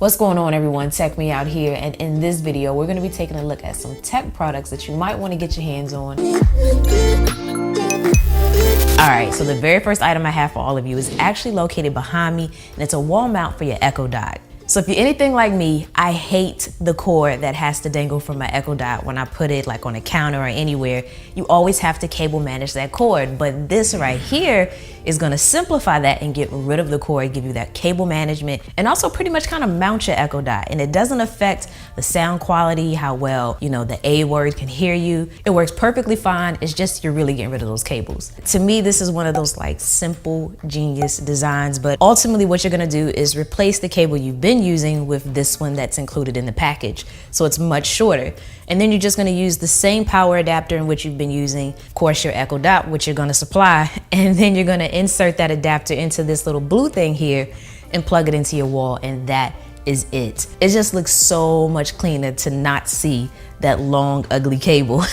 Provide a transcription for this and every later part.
What's going on, everyone? Tech Me Out here, and in this video we're going to be taking a look at some tech products that you might want to get your hands on. Alright, so the very first item I have for all of you is actually located behind me, and it's a wall mount for your Echo Dot. So if you're anything like me, I hate the cord that has to dangle from my Echo Dot when I put it like on a counter or anywhere. You always have to cable manage that cord, but this right here is gonna simplify that and get rid of the cord, give you that cable management, and also pretty much kind of mount your Echo Dot. And it doesn't affect the sound quality, how well, the A word can hear you. It works perfectly fine. It's just you're really getting rid of those cables. To me, this is one of those like simple, genius designs, but ultimately what you're gonna do is replace the cable you've been using with this one that's included in the package. So it's much shorter. And then you're just gonna use the same power adapter in which you've been using, of course, your Echo Dot, which you're gonna supply, and then you're gonna insert that adapter into this little blue thing here and plug it into your wall, and that is it. It just looks so much cleaner to not see that long, ugly cable.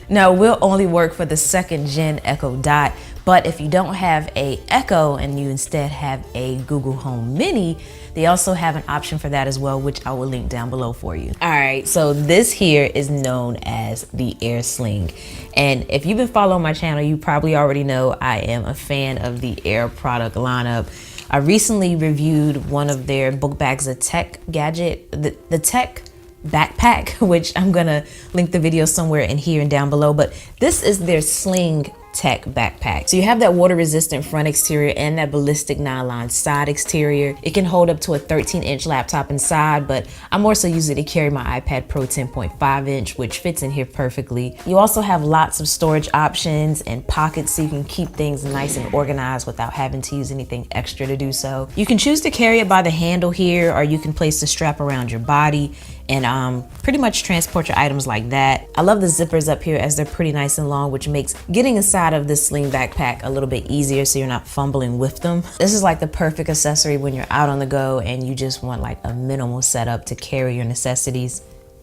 Now, it will only work for the 2nd gen Echo Dot, but if you don't have a Echo and you instead have a Google Home Mini, they also have an option for that as well, which I will link down below for you. All right, so this here is known as the Air Sling. And if you've been following my channel, you probably already know I am a fan of the Air product lineup. I recently reviewed one of their book bags, a tech gadget, the tech backpack, which I'm gonna link the video somewhere in here and down below, but this is their Sling Tech backpack. So you have that water resistant front exterior and that ballistic nylon side exterior. It can hold up to a 13-inch laptop inside, but I more so use it to carry my iPad Pro 10.5-inch, which fits in here perfectly. You also have lots of storage options and pockets so you can keep things nice and organized without having to use anything extra to do so. You can choose to carry it by the handle here, or you can place the strap around your body and pretty much transport your items like that. I love the zippers up here as they're pretty nice and long, which makes getting inside of this Sling backpack a little bit easier so you're not fumbling with them. This is like the perfect accessory when you're out on the go and you just want like a minimal setup to carry your necessities.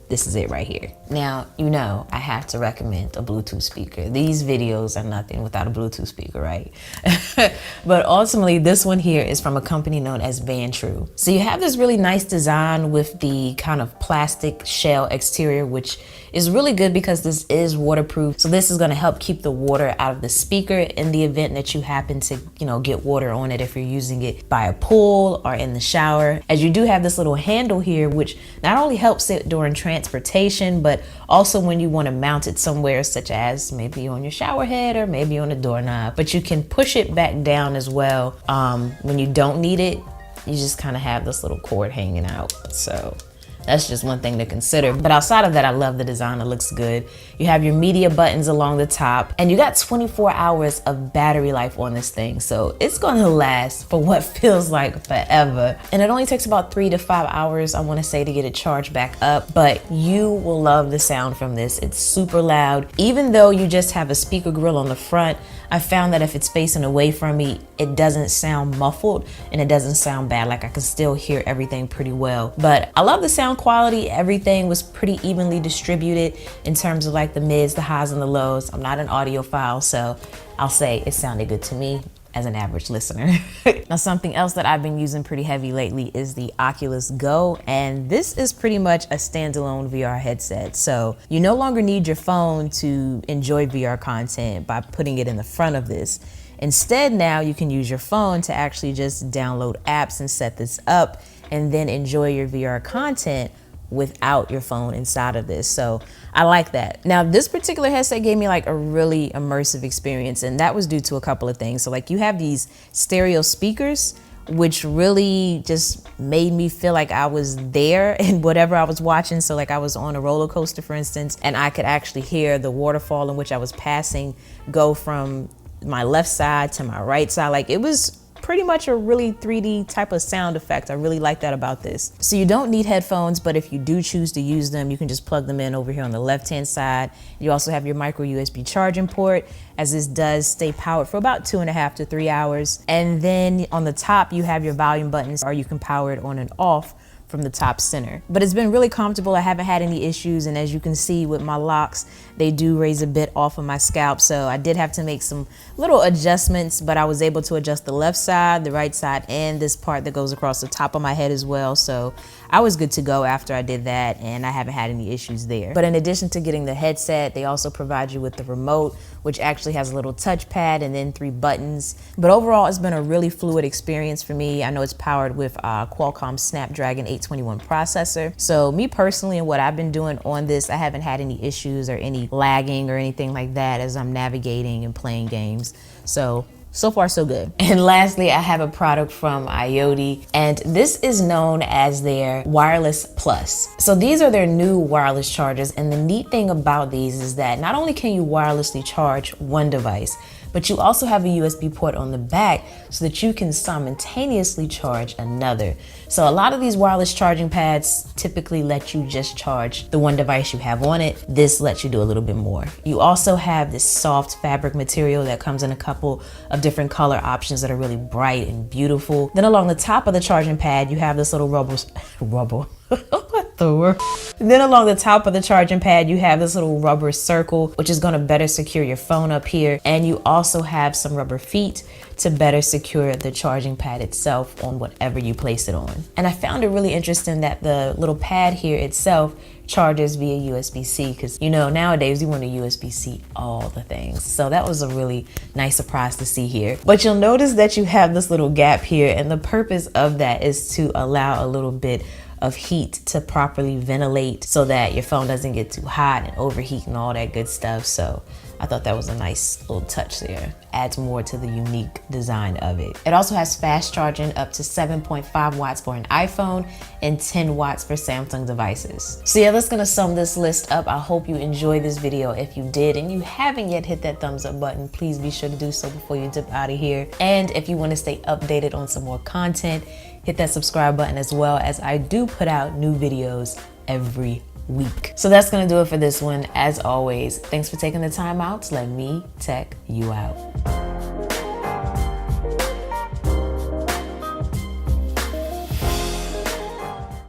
This is it right here. Now, I have to recommend a Bluetooth speaker. These videos are nothing without a Bluetooth speaker, right? But ultimately, this one here is from a company known as Vantrue. So you have this really nice design with the kind of plastic shell exterior, which is really good because this is waterproof. So this is gonna help keep the water out of the speaker in the event that you happen to, get water on it if you're using it by a pool or in the shower. As you do have this little handle here, which not only helps it during transportation, but also when you want to mount it somewhere, such as maybe on your shower head or maybe on a doorknob. But you can push it back down as well. When you don't need it, you just kind of have this little cord hanging out. So that's just one thing to consider. But outside of that, I love the design. It looks good. You have your media buttons along the top, and you got 24 hours of battery life on this thing. So it's gonna last for what feels like forever. And it only takes about 3 to 5 hours, I wanna say, to get it charged back up. But you will love the sound from this. It's super loud. Even though you just have a speaker grill on the front, I found that if it's facing away from me, it doesn't sound muffled and it doesn't sound bad. Like I can still hear everything pretty well. But I love the sound quality. Everything was pretty evenly distributed in terms of like the mids, the highs, and the lows. I'm not an audiophile, so I'll say it sounded good to me as an average listener. Now, something else that I've been using pretty heavy lately is the Oculus Go, and this is pretty much a standalone VR headset. So you no longer need your phone to enjoy VR content by putting it in the front of this. Instead, now you can use your phone to actually just download apps and set this up and then enjoy your VR content without your phone inside of this. So I like that. Now, this particular headset gave me like a really immersive experience, and that was due to a couple of things. So like you have these stereo speakers, which really just made me feel like I was there in whatever I was watching. So like I was on a roller coaster, for instance, and I could actually hear the waterfall in which I was passing go from my left side to my right side. Like it was pretty much a really 3D type of sound effect. I really like that about this. So you don't need headphones, but if you do choose to use them, you can just plug them in over here on the left-hand side. You also have your micro USB charging port, as this does stay powered for about 2.5 to 3 hours. And then on the top, you have your volume buttons, or you can power it on and off from the top center. But it's been really comfortable. I haven't had any issues, and as you can see with my locks, they do raise a bit off of my scalp, so I did have to make some little adjustments, but I was able to adjust the left side, the right side, and this part that goes across the top of my head as well. So I was good to go after I did that, and I haven't had any issues there. But in addition to getting the headset, they also provide you with the remote, which actually has a little touchpad and then 3 buttons. But overall, it's been a really fluid experience for me. I know it's powered with Qualcomm Snapdragon 821 processor. So me personally, and what I've been doing on this, I haven't had any issues or any lagging or anything like that as I'm navigating and playing games. So far so good. And lastly, I have a product from IoT, and this is known as their Wireless Plus. So these are their new wireless chargers, and the neat thing about these is that not only can you wirelessly charge one device, but you also have a USB port on the back so that you can simultaneously charge another. So a lot of these wireless charging pads typically let you just charge the one device you have on it. This lets you do a little bit more. You also have this soft fabric material that comes in a couple of different color options that are really bright and beautiful. Then along the top of the charging pad, you have this little rubber. Then along the top of the charging pad, you have this little rubber circle, which is going to better secure your phone up here. And you also have some rubber feet to better secure the charging pad itself on whatever you place it on. And I found it really interesting that the little pad here itself charges via USB-C, because you know nowadays you want to USB-C all the things. So that was a really nice surprise to see here. But you'll notice that you have this little gap here, and the purpose of that is to allow a little bit of heat to properly ventilate so that your phone doesn't get too hot and overheat and all that good stuff. So I thought that was a nice little touch there. Adds more to the unique design of it. It also has fast charging up to 7.5 watts for an iPhone and 10 watts for Samsung devices. So yeah, that's gonna sum this list up. I hope you enjoyed this video. If you did and you haven't yet hit that thumbs up button, please be sure to do so before you dip out of here. And if you wanna stay updated on some more content, hit that subscribe button as well, as I do put out new videos every week. So that's gonna do it for this one. As always, thanks for taking the time out to let me tech you out.